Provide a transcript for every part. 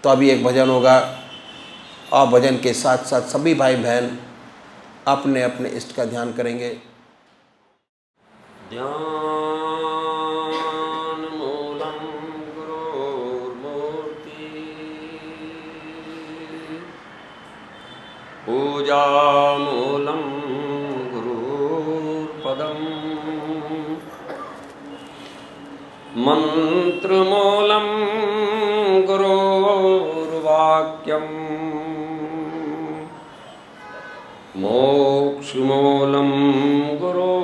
तो अभी एक भजन होगा और भजन के साथ साथ सभी भाई बहन अपने अपने इष्ट का ध्यान करेंगे। ध्यान मूलम गुरोर्मूर्ति पूजा मूलम गुरुर्पदम मंत्र मूलम गुरुर्वाक्यम मोक्ष मूलम गुरुर्कृपा।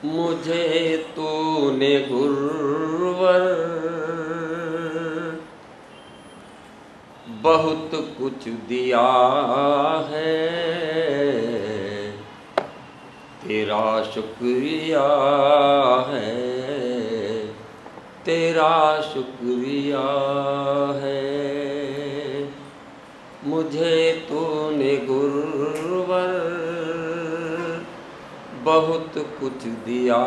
मुझे तूने गुरुवर बहुत कुछ दिया है, तेरा शुक्रिया है, तेरा शुक्रिया है। मुझे तूने गुरुवर बहुत कुछ दिया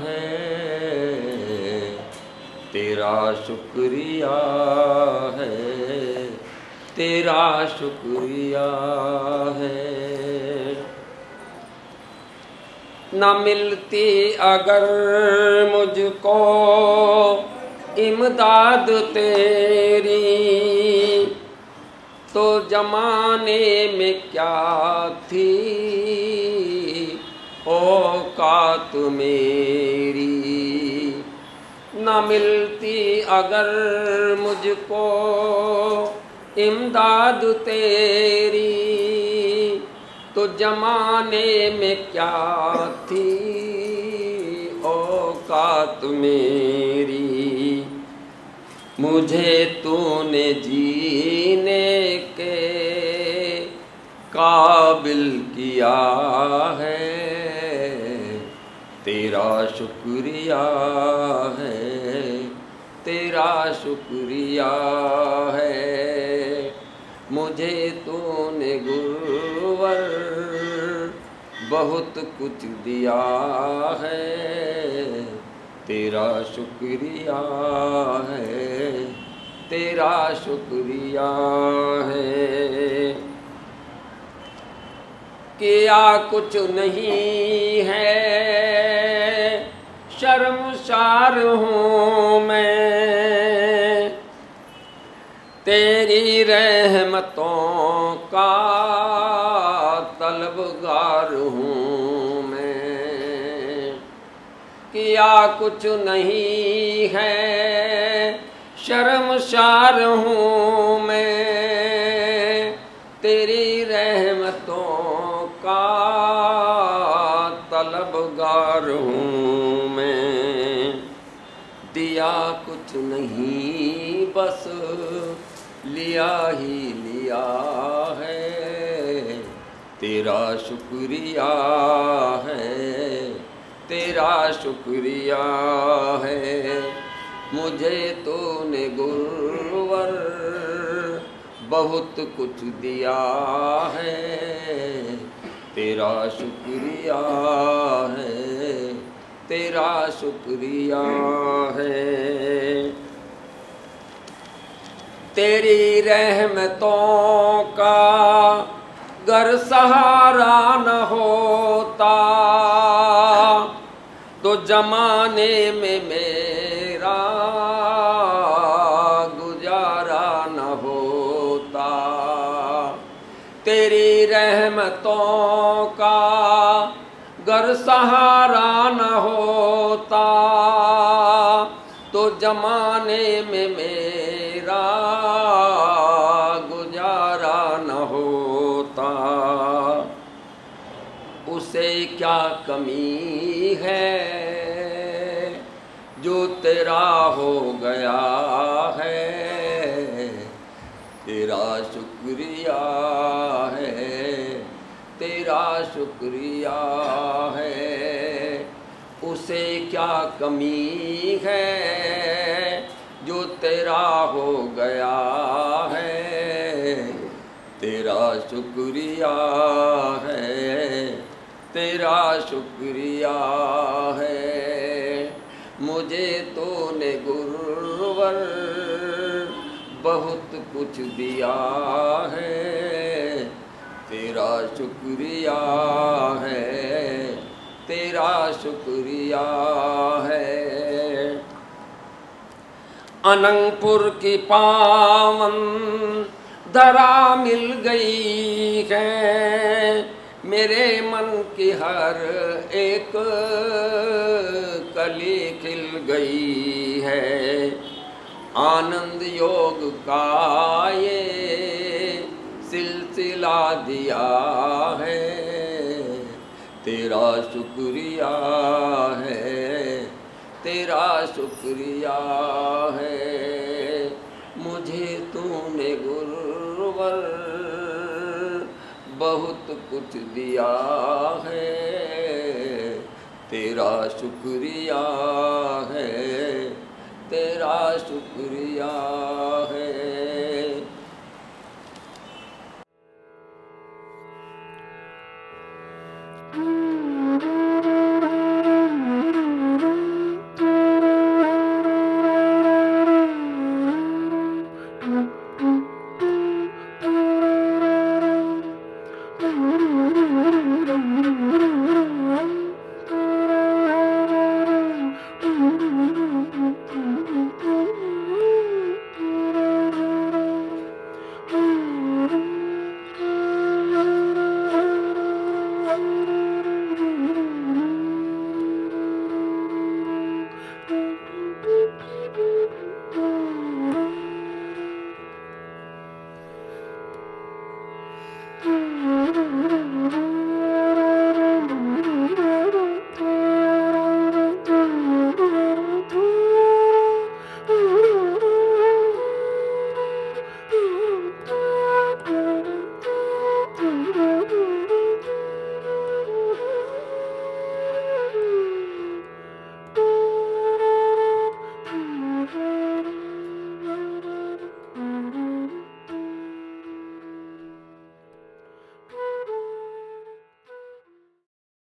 है, तेरा शुक्रिया है, तेरा शुक्रिया है। न मिलती अगर मुझको इमदाद तेरी, तो जमाने में क्या थी औकात मेरी। न मिलती अगर मुझको इमदाद तेरी, तो जमाने में क्या थी औकात मेरी। मुझे तूने जीने के काबिल किया है, तेरा शुक्रिया है, तेरा शुक्रिया है। मुझे तूने गुरुवर बहुत कुछ दिया है, तेरा शुक्रिया है, तेरा शुक्रिया है। किया कुछ नहीं है, शर्मसार हूँ मैं, तेरी रहमतों का तलबगार हूँ मैं। किया कुछ नहीं है, शर्मसार हूँ मैं, तेरी रहमतों का तलबगार हूँ मैं। दिया कुछ नहीं बस लिया ही लिया है, तेरा शुक्रिया है, तेरा शुक्रिया है। मुझे तूने गुरुवर बहुत कुछ दिया है, तेरा शुक्रिया है, तेरा शुक्रिया है। तेरी रहमतों का गर सहारा न होता, तो जमाने में मेरा गुजारा न होता। तेरी रहमतों का गर सहारा न होता, तो जमाने में मेरा गुजारा न होता। उसे क्या कमी है जो तेरा हो गया है, तेरा शुक्रिया है, तेरा शुक्रिया है। उसे क्या कमी है जो तेरा हो गया है, तेरा शुक्रिया है, तेरा शुक्रिया है। मुझे तूने गुरुवर बहुत कुछ दिया है, तेरा शुक्रिया है, तेरा शुक्रिया है। अनंगपुर की पावन धरा मिल गई है, मेरे मन की हर एक कली खिल गई है। आनंद योग का ये सिलसिला दिया है, तेरा शुक्रिया है, तेरा शुक्रिया है। मुझे तूने गुरुवर बहुत कुछ दिया है, तेरा शुक्रिया है, तेरा शुक्रिया है।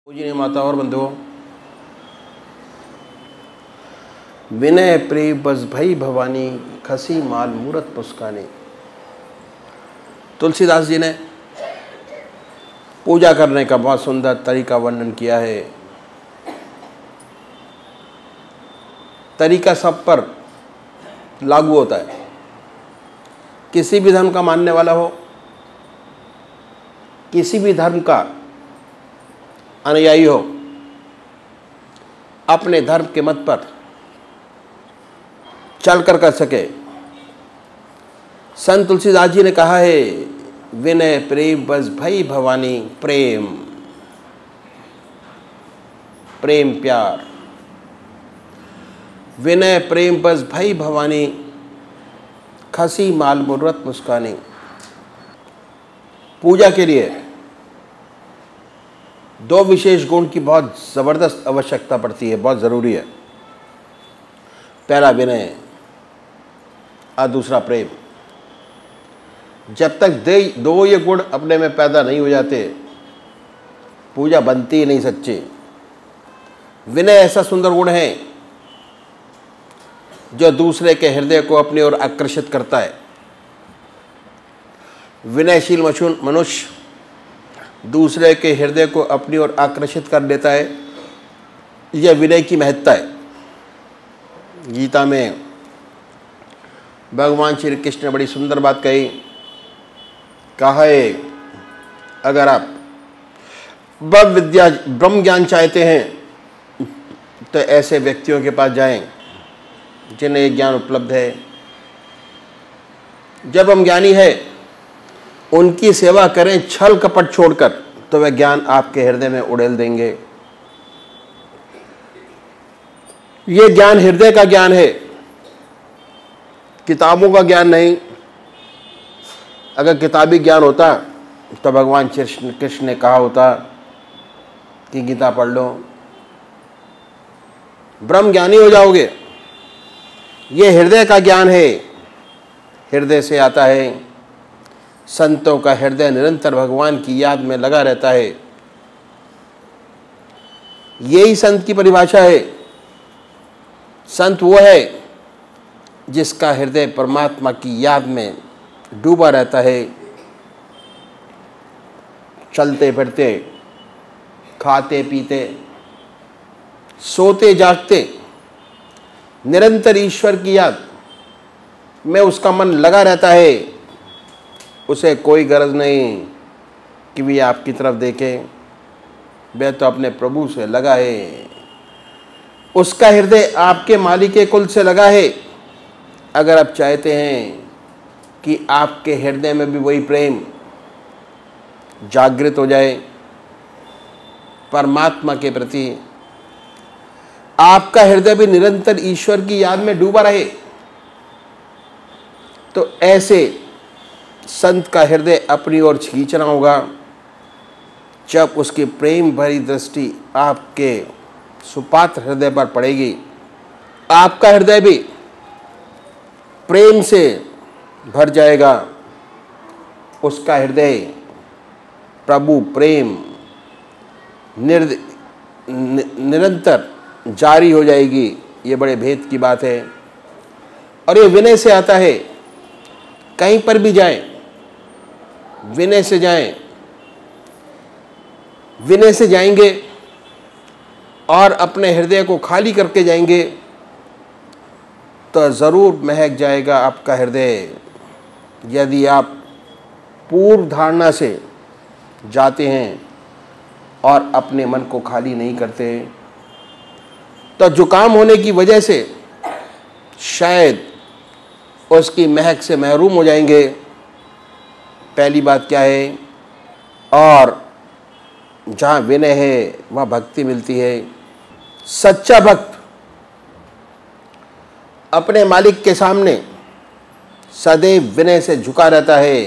पूजनीय माता और बंधुओं, विनय प्रेम बस भई भवानी, खसी माल मूरत पुस्कानी। तुलसीदास जी ने पूजा करने का बहुत सुंदर तरीका वर्णन किया है। तरीका सब पर लागू होता है। किसी भी धर्म का मानने वाला हो, किसी भी धर्म का अनुयायी हो, अपने धर्म के मत पर चलकर कर सके। संत तुलसीदास जी ने कहा है, विनय प्रेम बस भई भवानी। प्रेम, प्रेम प्यार, विनय प्रेम बस भई भवानी, खसी माल मूरत मुस्कानी। पूजा के लिए दो विशेष गुण की बहुत ज़बरदस्त आवश्यकता पड़ती है, बहुत ज़रूरी है। पहला विनय और दूसरा प्रेम। जब तक दो ये गुण अपने में पैदा नहीं हो जाते, पूजा बनती ही नहीं सच्ची। विनय ऐसा सुंदर गुण है जो दूसरे के हृदय को अपनी ओर आकर्षित करता है। विनयशील मनुष्य दूसरे के हृदय को अपनी ओर आकर्षित कर लेता है। यह विनय की महत्ता है। गीता में भगवान श्री कृष्ण ने बड़ी सुंदर बात कही। कहा है, अगर आप ब्रह्म ज्ञान चाहते हैं तो ऐसे व्यक्तियों के पास जाएं जिन्हें ये ज्ञान उपलब्ध है। जब हम ज्ञानी है, उनकी सेवा करें छल कपट छोड़कर, तो वह ज्ञान आपके हृदय में उड़ेल देंगे। ये ज्ञान हृदय का ज्ञान है, किताबों का ज्ञान नहीं। अगर किताबी ज्ञान होता तो भगवान कृष्ण ने कहा होता कि गीता पढ़ लो, ब्रह्म ज्ञानी हो जाओगे। ये हृदय का ज्ञान है, हृदय से आता है। संतों का हृदय निरंतर भगवान की याद में लगा रहता है। यही संत की परिभाषा है। संत वो है जिसका हृदय परमात्मा की याद में डूबा रहता है। चलते फिरते, खाते पीते, सोते जागते निरंतर ईश्वर की याद में उसका मन लगा रहता है। उसे कोई गरज नहीं कि वे आपकी तरफ देखें, वह तो अपने प्रभु से लगा है। उसका हृदय आपके मालिक के कुल से लगा है। अगर आप चाहते हैं कि आपके हृदय में भी वही प्रेम जागृत हो जाए परमात्मा के प्रति, आपका हृदय भी निरंतर ईश्वर की याद में डूबा रहे, तो ऐसे संत का हृदय अपनी ओर खींचना होगा। जब उसकी प्रेम भरी दृष्टि आपके सुपात्र हृदय पर पड़ेगी, आपका हृदय भी प्रेम से भर जाएगा। उसका हृदय प्रभु प्रेम निरंतर जारी हो जाएगी। ये बड़े भेद की बात है और ये विनय से आता है। कहीं पर भी जाएं, विनय से जाएं, विनय से जाएंगे और अपने हृदय को खाली करके जाएंगे तो ज़रूर महक जाएगा आपका हृदय। यदि आप पूर्व धारणा से जाते हैं और अपने मन को खाली नहीं करते तो जुकाम होने की वजह से शायद उसकी महक से महरूम हो जाएंगे। पहली बात क्या है, और जहाँ विनय है वहाँ भक्ति मिलती है। सच्चा भक्त अपने मालिक के सामने सदैव विनय से झुका रहता है।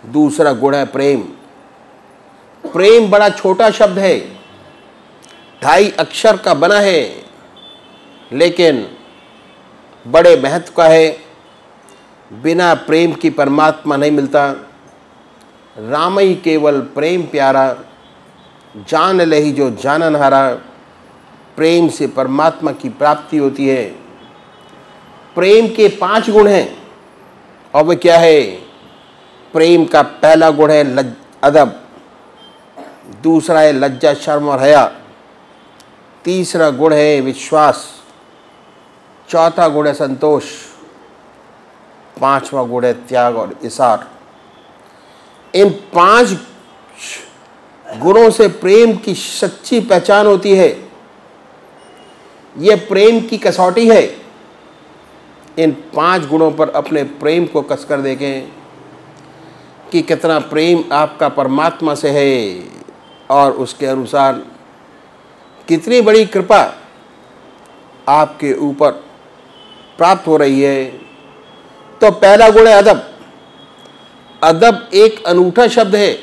दूसरा गुण है प्रेम। प्रेम बड़ा छोटा शब्द है, 2.5 अक्षर का बना है, लेकिन बड़े महत्व का है। बिना प्रेम की परमात्मा नहीं मिलता। राम ही केवल प्रेम प्यारा, जान लही जो जानन हारा। प्रेम से परमात्मा की प्राप्ति होती है। प्रेम के 5 गुण हैं और वे क्या है? प्रेम का पहला गुण है अदब, दूसरा है लज्जा शर्म और हया, तीसरा गुण है विश्वास, चौथा गुण है संतोष, 5वां गुण है त्याग और इसार। इन 5 गुणों से प्रेम की सच्ची पहचान होती है। यह प्रेम की कसौटी है। इन 5 गुणों पर अपने प्रेम को कसकर देखें कि कितना प्रेम आपका परमात्मा से है और उसके अनुसार कितनी बड़ी कृपा आपके ऊपर प्राप्त हो रही है। तो पहला गुण है अदब। अदब एक अनूठा शब्द है,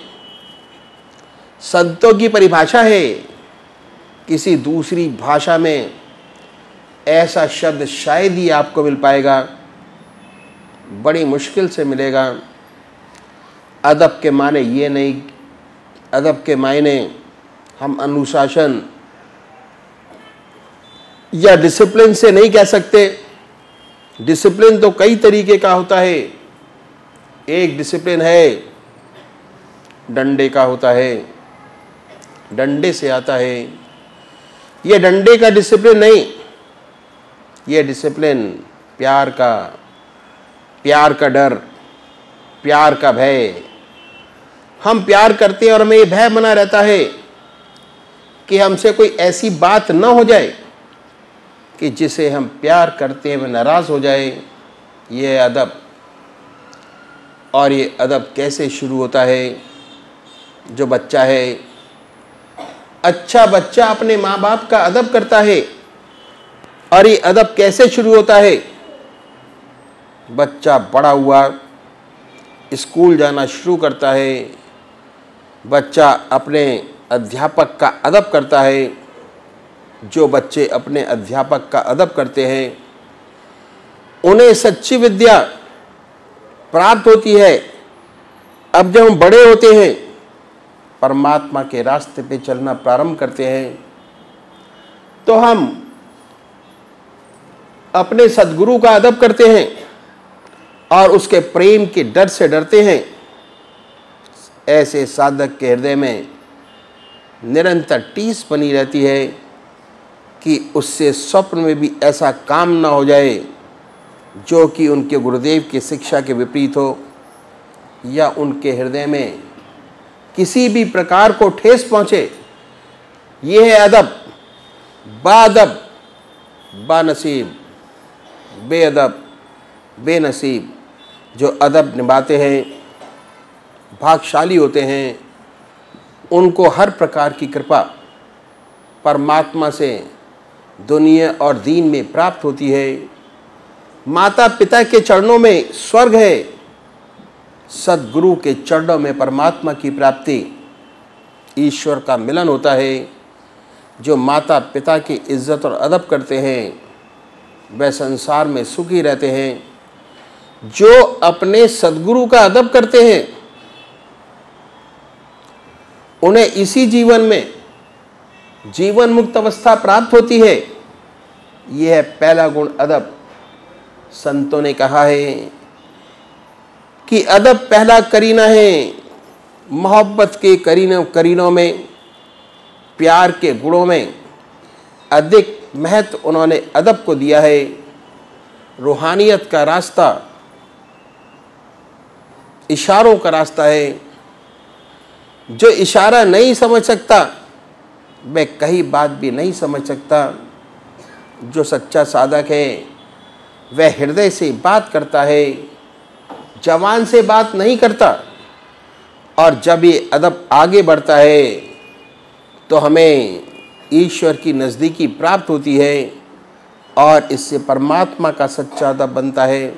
संतों की परिभाषा है। किसी दूसरी भाषा में ऐसा शब्द शायद ही आपको मिल पाएगा, बड़ी मुश्किल से मिलेगा। अदब के माने ये नहीं, अदब के मायने हम अनुशासन या डिसिप्लिन से नहीं कह सकते। डिसिप्लिन तो कई तरीके का होता है। एक डिसिप्लिन है डंडे का होता है, डंडे से आता है। यह डंडे का डिसिप्लिन नहीं, यह डिसिप्लिन प्यार का डर, प्यार का भय। हम प्यार करते हैं और हमें ये भय बना रहता है कि हमसे कोई ऐसी बात न हो जाए कि जिसे हम प्यार करते हैं वह नाराज़ हो जाए। ये है अदब। और ये अदब कैसे शुरू होता है? जो बच्चा है, अच्छा बच्चा अपने माँ बाप का अदब करता है। और ये अदब कैसे शुरू होता है? बच्चा बड़ा हुआ, स्कूल जाना शुरू करता है, बच्चा अपने अध्यापक का अदब करता है। जो बच्चे अपने अध्यापक का अदब करते हैं उन्हें सच्ची विद्या प्राप्त होती है। अब जब हम बड़े होते हैं, परमात्मा के रास्ते पे चलना प्रारंभ करते हैं, तो हम अपने सद्गुरु का अदब करते हैं और उसके प्रेम के डर से डरते हैं। ऐसे साधक के हृदय में निरंतर टीस बनी रहती है कि उससे स्वप्न में भी ऐसा काम ना हो जाए जो कि उनके गुरुदेव की शिक्षा के विपरीत हो, या उनके हृदय में किसी भी प्रकार को ठेस पहुँचे। ये है अदब। बाअदब बानसीब, बेअदब बेनसीब। जो अदब निभाते हैं, भाग्यशाली होते हैं, उनको हर प्रकार की कृपा परमात्मा से दुनिया और दीन में प्राप्त होती है। माता पिता के चरणों में स्वर्ग है, सद्गुरु के चरणों में परमात्मा की प्राप्ति, ईश्वर का मिलन होता है। जो माता पिता की इज्जत और अदब करते हैं वह संसार में सुखी रहते हैं। जो अपने सद्गुरु का अदब करते हैं उन्हें इसी जीवन में जीवन मुक्त अवस्था प्राप्त होती है। यह है पहला गुण अदब। संतों ने कहा है कि अदब पहला करीना है। मोहब्बत के करीनों में, प्यार के गुणों में अधिक महत्व उन्होंने अदब को दिया है। रूहानियत का रास्ता इशारों का रास्ता है। जो इशारा नहीं समझ सकता वह कहीं बात भी नहीं समझ सकता। जो सच्चा साधक है वह हृदय से बात करता है, जबान से बात नहीं करता। और जब ये अदब आगे बढ़ता है तो हमें ईश्वर की नज़दीकी प्राप्त होती है और इससे परमात्मा का सच्चा अदब बनता है।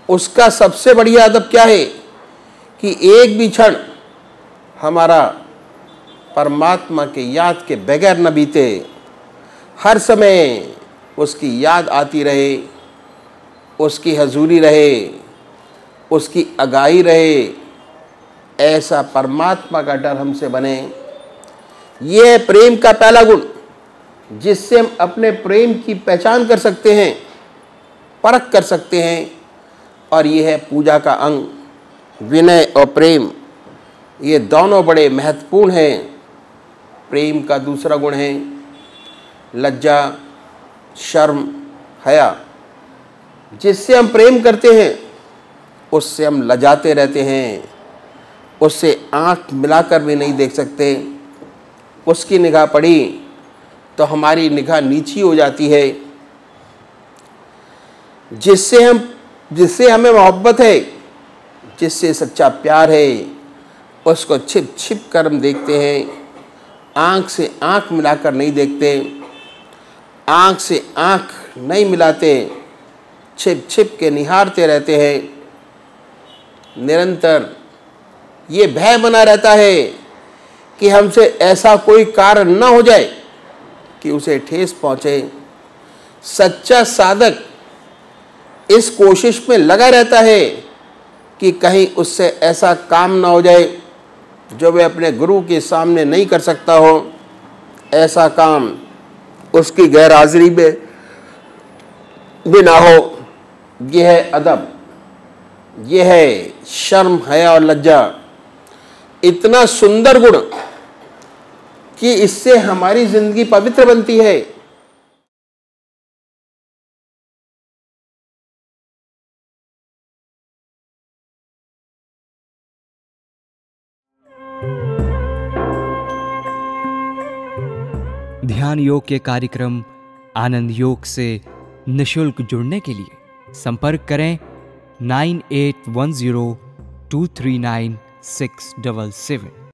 उसका सबसे बढ़िया अदब क्या है कि एक भी क्षण हमारा परमात्मा के याद के बगैर न बीते। हर समय उसकी याद आती रहे, उसकी हजूरी रहे, उसकी आगाही रहे। ऐसा परमात्मा का डर हमसे बने। यह है प्रेम का पहला गुण, जिससे हम अपने प्रेम की पहचान कर सकते हैं, परख कर सकते हैं। और यह है पूजा का अंग, विनय और प्रेम। ये दोनों बड़े महत्वपूर्ण हैं। प्रेम का दूसरा गुण है लज्जा, शर्म, हया। जिससे हम प्रेम करते हैं उससे हम लजाते रहते हैं, उससे आँख मिलाकर भी नहीं देख सकते। उसकी निगाह पड़ी तो हमारी निगाह नीची हो जाती है। जिससे हमें मोहब्बत है, जिससे सच्चा प्यार है, उसको छिप छिप कर हम देखते हैं। आँख से आँख मिलाकर नहीं देखते, आँख से आँख नहीं मिलाते, छिप छिप के निहारते रहते हैं। निरंतर ये भय बना रहता है कि हमसे ऐसा कोई कार्य न हो जाए कि उसे ठेस पहुँचे। सच्चा साधक इस कोशिश में लगा रहता है कि कहीं उससे ऐसा काम ना हो जाए जो वह अपने गुरु के सामने नहीं कर सकता हो। ऐसा काम उसकी गैरहाजिरी में भी ना हो। यह है अदब, यह है शर्म, हया और लज्जा। इतना सुंदर गुण कि इससे हमारी जिंदगी पवित्र बनती है। ध्यान योग के कार्यक्रम आनंद योग से निशुल्क जुड़ने के लिए संपर्क करें 9810239677।